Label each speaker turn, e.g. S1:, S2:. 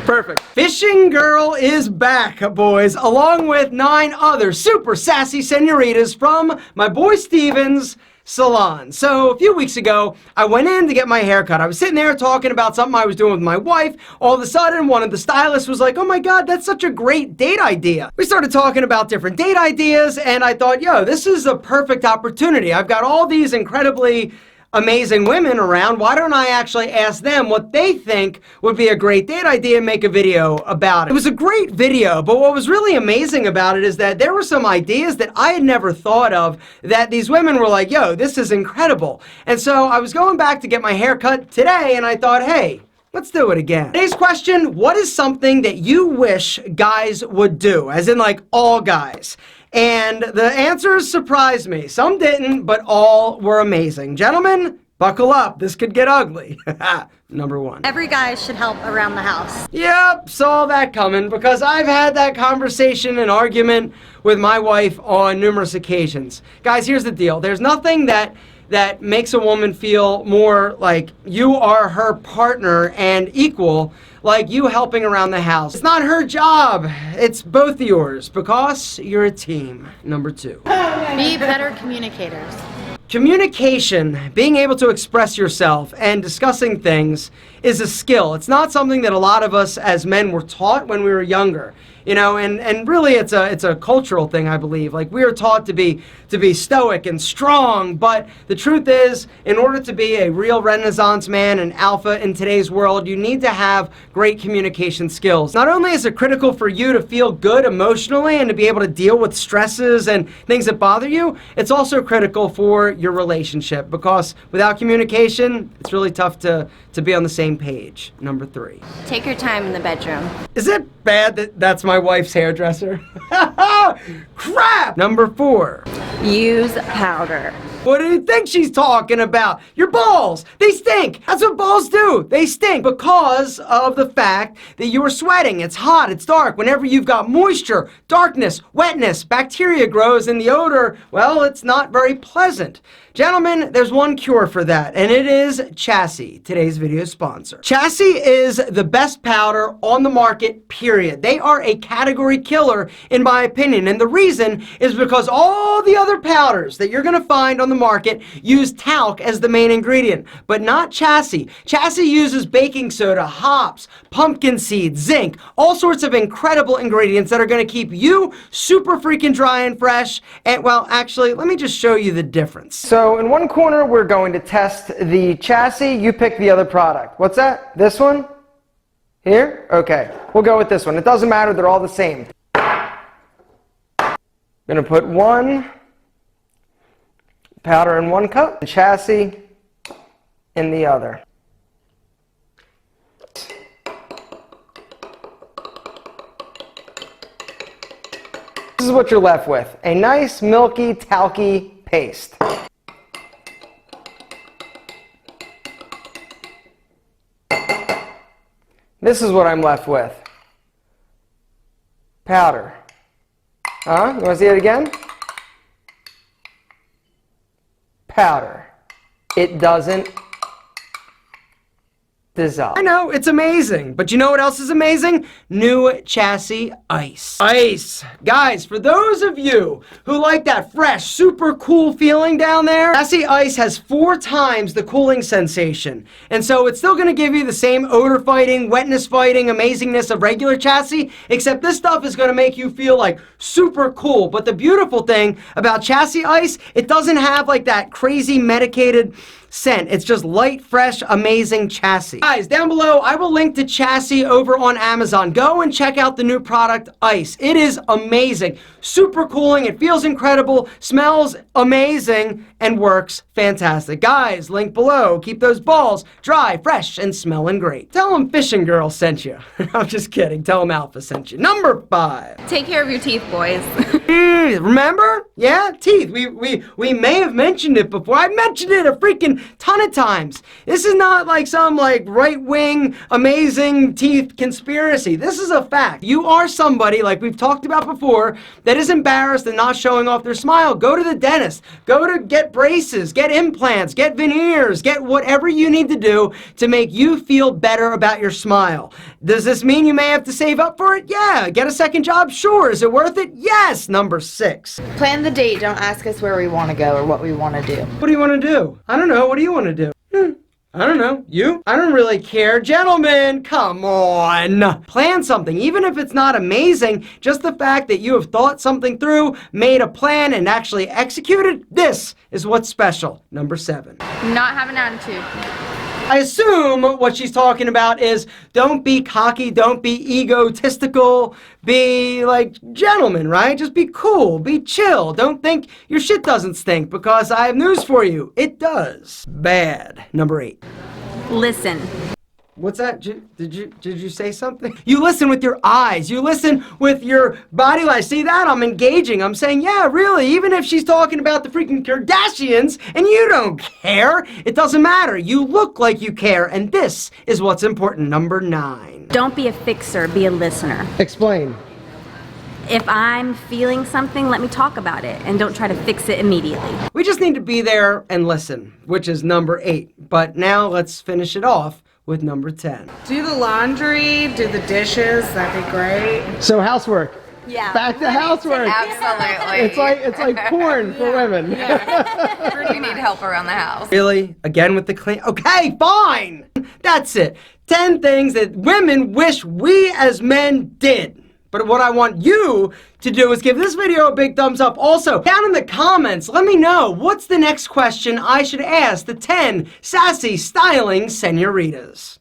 S1: Perfect. Fishing Girl is back, boys, along with 9 other super sassy senoritas from my boy Steven's salon. So a few weeks ago, I went in to get my hair cut. I was sitting there talking about something I was doing with my wife. All of a sudden, one of the stylists was like, "Oh my God, that's such a great date idea." We started talking about different date ideas, and I thought, yo, this is a perfect opportunity. I've got all these incredibly amazing women around. Why don't I actually ask them what they think would be a great date idea and make a video about it? It was a great video, but what was really amazing about it is that there were some ideas that I had never thought of that these women were like, yo, this is incredible. And so I was going back to get my hair cut today, and I thought, hey, let's do it again. Today's question, what is something that you wish guys would do? As in like all guys. And the answers surprised me. Some didn't, but all were amazing. Gentlemen, buckle up. This could get ugly. Number 1.
S2: Every guy should help around the house.
S1: Yep, saw that coming because I've had that conversation and argument with my wife on numerous occasions. Guys, here's the deal. There's nothing that makes a woman feel more like you are her partner and equal, like you helping around the house. It's not her job, it's both yours because you're a team. Number 2.
S2: Be better communicators.
S1: Communication, being able to express yourself and discussing things is a skill. It's not something that a lot of us as men were taught when we were younger. You know, and really it's a cultural thing, I believe. Like, we are taught to be stoic and strong, but the truth is, in order to be a real Renaissance man and alpha in today's world, you need to have great communication skills. Not only is it critical for you to feel good emotionally and to be able to deal with stresses and things that bother you, it's also critical for your relationship, because without communication, it's really tough to be on the same page. Number 3.
S3: Take your time in the bedroom.
S1: Is it bad that that's my wife's hairdresser? Crap! Number 4.
S3: Use powder.
S1: What do you think she's talking about? Your balls! They stink! That's what balls do! They stink because of the fact that you are sweating. It's hot, it's dark. Whenever you've got moisture, darkness, wetness, bacteria grows, and the odor, well, it's not very pleasant. Gentlemen, there's one cure for that, and it is Chassis, today's video sponsor. Chassis is the best powder on the market, period. They are a category killer, in my opinion, and the reason is because all the other powders that you're gonna find on the market use talc as the main ingredient, but not Chassis. Chassis uses baking soda, hops, pumpkin seeds, zinc, all sorts of incredible ingredients that are gonna keep you super freaking dry and fresh, and well, actually, let me just show you the difference. So in one corner, we're going to test the Chassis. You pick the other product. What's that? This one? Here? Okay. We'll go with this one. It doesn't matter. They're all the same. I'm going to put one powder in one cup, the Chassis in the other. This is what you're left with. A nice, milky, talky paste. This is what I'm left with. Powder. Huh? You want to see it again? Powder. It doesn't dissolve. I know, it's amazing, but you know what else is amazing? New Chassis Ice. Ice. Guys, for those of you who like that fresh, super cool feeling down there, Chassis Ice has 4 times the cooling sensation. And so it's still going to give you the same odor fighting, wetness fighting, amazingness of regular Chassis, except this stuff is going to make you feel like super cool. But the beautiful thing about Chassis Ice, it doesn't have like that crazy medicated scent. It's just light, fresh, amazing Chassis. Guys, down below, I will link to Chassis over on Amazon. Go and check out the new product, Ice. It is amazing. Super cooling. It feels incredible, smells amazing, and works fantastic. Guys, link below. Keep those balls dry, fresh, and smelling great. Tell them Fishing Girl sent you. I'm just kidding. Tell them Alpha sent you. Number 5.
S3: Take care of your teeth, boys.
S1: Remember? Yeah, teeth. We may have mentioned it before. I mentioned it a freaking ton of times. This is not like some like right-wing amazing teeth conspiracy. This is a fact. You are somebody, like we've talked about before, that is embarrassed and not showing off their smile. Go to the dentist. Go to get braces, get implants, get veneers, get whatever you need to do to make you feel better about your smile. Does this mean you may have to save up for it? Yeah. Get a second job? Sure. Is it worth it? Yes. Number 6.
S4: Plan the date. Don't ask us where we want to go or what we want to do.
S1: What do you want to do? I don't know. What do you want to do? I don't know. You? I don't really care. Gentlemen, come on. Plan something. Even if it's not amazing, just the fact that you have thought something through, made a plan, and actually executed, this is what's special. Number 7.
S5: Not have an attitude.
S1: I assume what she's talking about is don't be cocky, don't be egotistical, be like gentlemen, right? Just be cool, be chill. Don't think your shit doesn't stink because I have news for you. It does. Bad. Number 8.
S3: Listen.
S1: What's that? Did you say something? You listen with your eyes. You listen with your body language. See that? I'm engaging. I'm saying, yeah, really, even if she's talking about the freaking Kardashians and you don't care, it doesn't matter. You look like you care, and this is what's important. Number 9.
S3: Don't be a fixer, be a listener.
S1: Explain.
S3: If I'm feeling something, let me talk about it and don't try to fix it immediately.
S1: We just need to be there and listen, which is number 8. But now let's finish it off with number 10.
S6: Do the laundry, do the dishes, that'd be great.
S1: So housework.
S3: Yeah.
S1: Back to housework.
S7: Absolutely.
S1: It's like porn for women.
S7: We need help around the house.
S1: Really? Again with the clean? Okay, fine. That's it. 10 things that women wish we as men did. But what I want you to do is give this video a big thumbs up. Also, down in the comments, let me know what's the next question I should ask the 10 sassy styling senoritas.